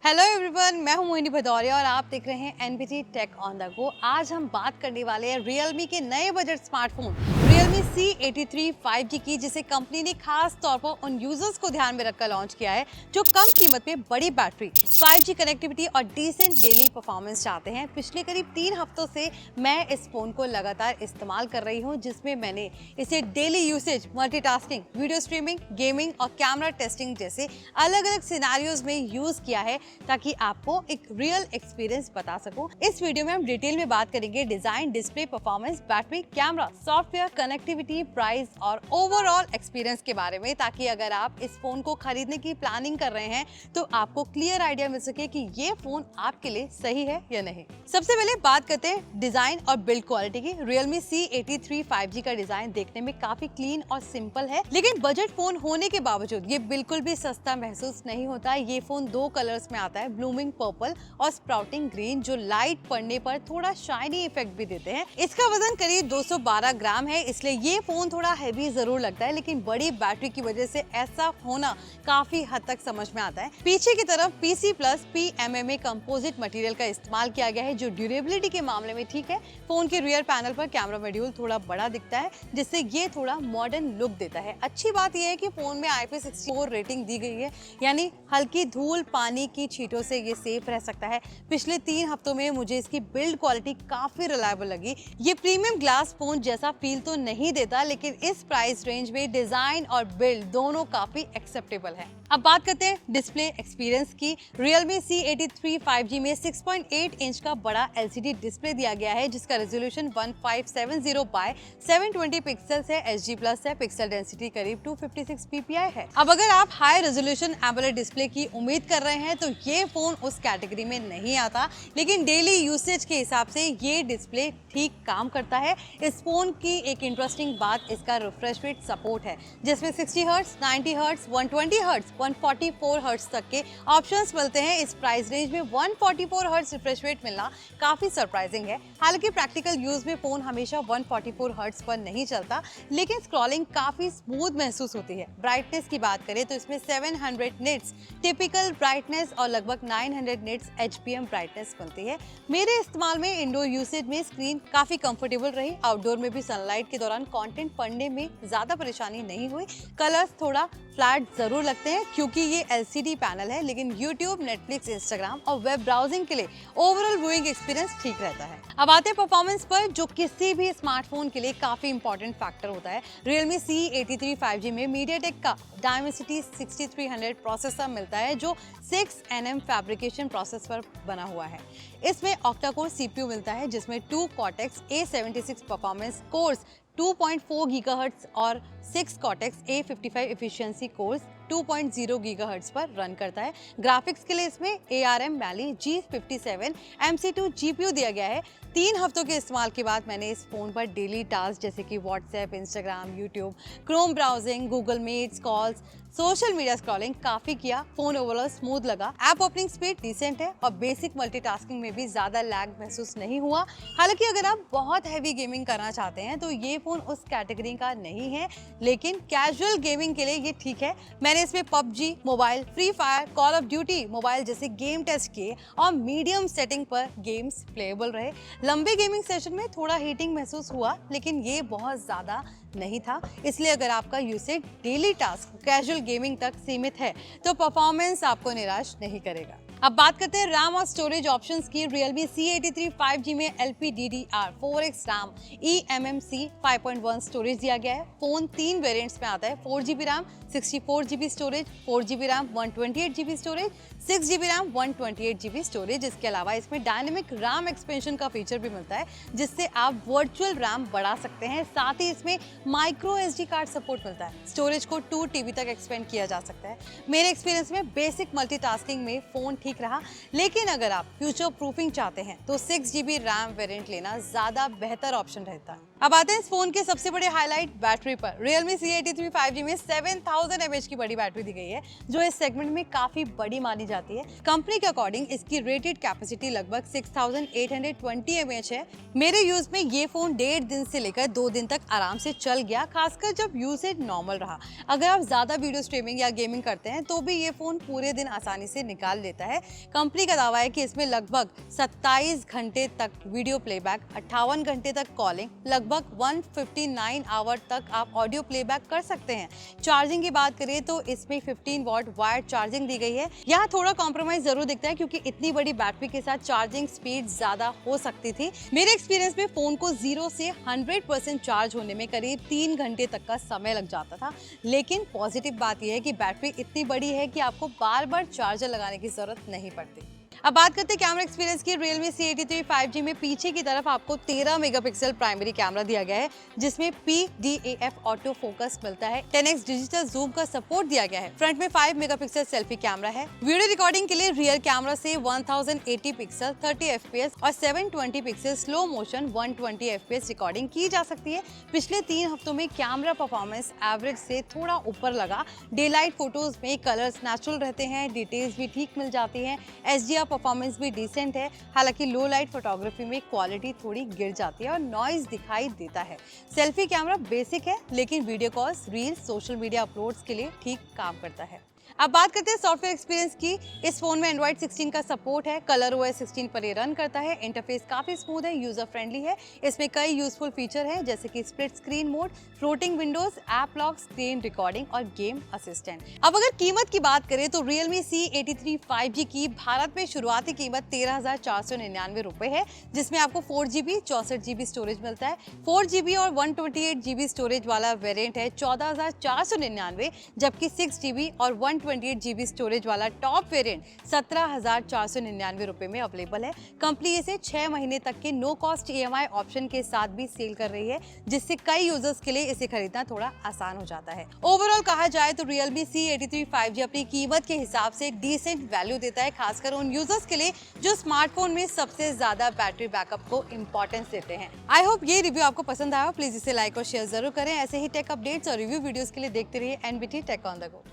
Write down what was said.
Hello everyone, मैं हूं मोहिनी भदौरिया और आप देख रहे हैं NBT tech on the go. आज हम बात करने वाले हैं रियलमी के नए budget smartphone Realme C83 5G की, जिसे कंपनी ने खास तौर पर उन यूजर्स को ध्यान में रखकर लॉन्च किया है जो कम कीमत में बड़ी बैटरी, 5G कनेक्टिविटी और डिसेंट डेली परफॉर्मेंस चाहते हैं। पिछले करीब 3 हफ्तों से मैं इस फोन को लगातार इस्तेमाल कर रही हूँ, जिसमें मैंने इसे daily usage, multitasking, video streaming, gaming और कैमरा टेस्टिंग जैसे अलग अलग सिनेरियोज में यूज किया है ताकि आपको एक रियल एक्सपीरियंस बता सकूं। इस वीडियो में हम डिटेल में बात करेंगे design, display, performance, battery, camera, software, connectivity, price और ओवरऑल एक्सपीरियंस के बारे में, ताकि अगर आप इस फोन को खरीदने की प्लानिंग कर रहे हैं तो आपको क्लियर आइडिया मिल सके कि ये फोन आपके लिए सही है या नहीं। सबसे पहले बात करते हैं डिजाइन और बिल्ड क्वालिटी की। Realme C83 5G का डिजाइन देखने में काफी क्लीन और सिंपल है, लेकिन बजट फोन होने के बावजूद ये बिल्कुल भी सस्ता महसूस नहीं होता। ये फोन 2 कलर्स में आता है, ब्लूमिंग पर्पल और स्प्राउटिंग ग्रीन, जो लाइट पड़ने पर थोड़ा शाइनी इफेक्ट भी देते हैं। इसका वजन करीब 212 ग्राम है, इसलिए ये फोन थोड़ा हैवी जरूर लगता है, लेकिन बड़ी बैटरी की वजह से ऐसा होना काफी हद तक समझ में आता है। पीछे की तरफ PC plus PMMA composite material का इस्तेमाल किया गया है, जो ड्यूरेबिलिटी के मामले में ठीक है। फोन के रियर पैनल पर कैमरा मॉड्यूल थोड़ा बड़ा दिखता है, जिससे ये थोड़ा मॉडर्न लुक देता है। अच्छी बात यह है कि फोन में IP64 रेटिंग दी गई है, यानी हल्की धूल, पानी की छींटों से ये सेफ रह सकता है। पिछले 3 हफ्तों में मुझे इसकी बिल्ड क्वालिटी काफी रिलायबल लगी। ये प्रीमियम ग्लास फोन जैसा फील तो नहीं देता, लेकिन इस प्राइस रेंज में डिजाइन और बिल्ड दोनों काफी एक्सेप्टेबल है। अब बात करते हैं डिस्प्ले एक्सपीरियंस की। Realme C83 5G में 6.8 इंच का बड़ा LCD डिस्प्ले दिया गया है, जिसका रेजोल्यूशन 1570 बाय 720 पिक्सल्स है। HD प्लस है, पिक्सल डेंसिटी करीब 256 ppi है। अब अगर आप हाई रेजोल्यूशन एमोलेड डिस्प्ले की उम्मीद कर रहे हैं तो ये फोन उस कैटेगरी में नहीं आता, लेकिन डेली यूसेज के हिसाब से ये डिस्प्ले ठीक काम करता है। इस फोन की एक इंटरेस्टिंग बात इसका रिफ्रेश रेट सपोर्ट है, जिसमें 60 हर्ट्ज, 90 हर्ट्ज, 120 हर्ट्ज, 144 हर्ट्ज तक के ऑप्शंस मिलते हैं। इस प्राइस रेंज में 144 हर्ट्ज रिफ्रेश रेट मिलना काफी सरप्राइजिंग है। हालांकि प्रैक्टिकल यूज में फोन हमेशा 144 हर्ट्ज पर नहीं चलता, लेकिन स्क्रॉलिंग काफी स्मूथ महसूस होती है। ब्राइटनेस की बात करें तो इसमें 700 निट्स टिपिकल ब्राइटनेस और लगभग 900 निट्स HPM ब्राइटनेस मिलती है। मेरे इस्तेमाल में इंडोर यूसेज में स्क्रीन काफी कंफर्टेबल रही। आउटडोर में भी सनलाइट के दौरान कंटेंट पढ़ने में ज्यादा परेशानी नहीं हुई। कलर्स थोड़ा फ्लैट जरूर लगते हैं क्योंकि ये LCD पैनल है, लेकिन YouTube, Netflix, Instagram और वेब ब्राउजिंग के लिए ओवरऑल व्यूइंग एक्सपीरियंस ठीक रहता है। अब आते हैं परफॉर्मेंस पर, जो किसी भी स्मार्टफोन के लिए काफी इंपॉर्टेंट फैक्टर होता है। Realme C83 5G में MediaTek का Dimensity 6300 प्रोसेसर मिलता है, जो 6nm फैब्रिकेशन प्रोसेस पर बना हुआ है। इसमें ऑक्टा-कोर CPU मिलता है, जिसमें 2 Cortex A76 performance course 2.4 gigahertz और 6 Cortex A55 efficiency course 2.0 gigahertz पर रन करता है। ग्राफिक्स के लिए इसमें ARM Mali G57 MC2 GPU दिया गया है। 3 हफ्तों के इस्तेमाल के बाद मैंने इस फोन पर डेली टास्क जैसे कि WhatsApp, Instagram, YouTube, Chrome browsing, Google meets, calls, social media scrolling काफी किया। फोन ओवरऑल स्मूथ लगा। ऐप ओपनिंग स्पीड डिसेंट है और बेसिक मल्टीटास्किंग में भी ज्यादा लैग महसूस नहीं हुआ। हालांकि अगर आप बहुत हैवी गेमिंग करना चाहते हैं तो ये फोन उस कैटेगरी का नहीं है, लेकिन कैजुअल गेमिंग के लिए ये ठीक है। मैंने इसमें PUBG mobile, free fire, call of duty mobile जैसे गेम टेस्ट किए और मीडियम सेटिंग पर गेम्स प्लेएबल रहे। लंबे गेमिंग सेशन में थोड़ा हीटिंग महसूस हुआ, लेकिन ये बहुत ज्यादा नहीं था। इसलिए अगर आपका usage daily task, casual gaming तक सीमित है तो परफॉर्मेंस आपको निराश नहीं करेगा। अब बात करते हैं रैम और स्टोरेज ऑप्शंस की। Realme C83 5G में LPDDR4X रैम, eMMC 5.1 स्टोरेज दिया गया है। फोन 3 वेरिएंट्स में आता है, 4GB RAM, 64GB storage, 4GB RAM, 128GB storage, 6GB RAM, 128GB storage. इसके अलावा इसमें डायनेमिक रैम एक्सपेंशन का फीचर भी मिलता है, जिससे आप वर्चुअल रैम बढ़ा सकते हैं। साथ ही इसमें माइक्रो SD कार्ड सपोर्ट मिलता है। स्टोरेज को 2 TB तक एक्सपेंड किया जा सकता है। मेरे एक्सपीरियंस में बेसिक मल्टीटास्किंग में फोन ठीक रहा, लेकिन अगर आप फ्यूचर प्रूफिंग चाहते हैं तो 6GB रैम वेरिएंट लेना ज्यादा बेहतर ऑप्शन रहता है। अब आते हैं इस फोन के सबसे बड़े हाईलाइट बैटरी पर। Realme C83 5G में 7000 mAh की बड़ी बैटरी दी गई है, जो इस सेगमेंट में काफी बड़ी मानी जाती है। कंपनी के अकॉर्डिंग इसकी रेटेड कैपेसिटी लगभग 6820 mAh है। मेरे यूज में ये फोन 1.5 दिन से लेकर 2 दिन तक आराम से चल गया, खासकर जब यूसेज नॉर्मल रहा। अगर आप ज्यादा वीडियो स्ट्रीमिंग या गेमिंग करते हैं तो भी ये फोन पूरे दिन आसानी से निकाल लेता है। कंपनी का दावा है कि इसमें लगभग 27 घंटे तक वीडियो प्लेबैक, 58 घंटे तक कॉलिंग, लगभग 159 आवर तक आप ऑडियो प्लेबैक कर सकते हैं। चार्जिंग की बात करें तो इसमें 15 वॉट वायर्ड चार्जिंग दी गई है। यहाँ थोड़ा कॉम्प्रोमाइज जरूर दिखता है क्योंकि इतनी बड़ी बैटरी के साथ चार्जिंग स्पीड ज्यादा हो सकती थी। मेरे एक्सपीरियंस में फोन को 0 से 100% चार्ज होने में करीब 3 घंटे तक का समय लग जाता था। लेकिन पॉजिटिव बात यह है कि बैटरी इतनी बड़ी है कि आपको बार बार चार्जर लगाने की जरूरत नहीं पड़ती। अब बात करते हैं कैमरा एक्सपीरियंस की। Realme C83 5G में पीछे की तरफ आपको 13 मेगापिक्सल प्राइमरी कैमरा दिया गया है, जिसमें PDAF ऑटो फोकस मिलता है। 10x डिजिटल जूम का सपोर्ट दिया गया है। फ्रंट में 5 मेगापिक्सल सेल्फी कैमरा है। वीडियो रिकॉर्डिंग के लिए रियर कैमरा से 1080 पिक्सल 30 fps और 720 pixel slow motion 120 fps recording की जा सकती है। पिछले 3 हफ्तों में कैमरा परफॉर्मेंस एवरेज से थोड़ा ऊपर लगा। डे लाइट फोटोज में कलर्स नेचुरल रहते हैं, डिटेल्स भी ठीक मिल जाती है। HDR परफॉर्मेंस भी डिसेंट है। हालांकि लो लाइट फोटोग्राफी में क्वालिटी थोड़ी गिर जाती है और नॉइज दिखाई देता है। सेल्फी कैमरा बेसिक है, लेकिन video calls, reels, social media uploads के लिए ठीक काम करता है। अब बात करते हैं सॉफ्टवेयर एक्सपीरियंस की। इस फोन में Android 16 का सपोर्ट है। ColorOS 16 पर ये रन करता है। इंटरफेस काफी स्मूथ है, यूजर फ्रेंडली है। इसमें कई यूजफुल फीचर हैं, जैसे कि split screen mode, floating Windows, app lock, screen recording और गेम असिस्टेंट। अब अगर कीमत की बात करें तो Realme C83 5G की भारत में शुरुआती कीमत 13,499 रुपए है, जिसमें आपको 4GB 64GB स्टोरेज मिलता है। 4GB और 128GB स्टोरेज वाला वेरिएंट है 14,499, जबकि 6GB और 128GB स्टोरेज वाला टॉप वेरिएंट 17,499 रुपए में अवेलेबल है। कंपनी इसे 6 महीने तक के नो कॉस्ट EMI ऑप्शन के साथ भी सेल कर रही है, जिससे कई यूजर्स के लिए इसे खरीदना थोड़ा आसान हो जाता है। ओवरऑल कहा जाए तो Realme C83 5G अपनी कीमत के हिसाब से डिसेंट वैल्यू देता है, खासकर उन यूजर्स के लिए जो स्मार्टफोन में सबसे ज्यादा बैटरी बैकअप को इंपॉर्टेंस देते हैं। आई होप ये रिव्यू आपको पसंद आया। प्लीज इसे लाइक और शेयर जरूर करें। ऐसे ही टेक अपडेट्स और रिव्यू वीडियोस के लिए देखते रहिए NBT tech on the go.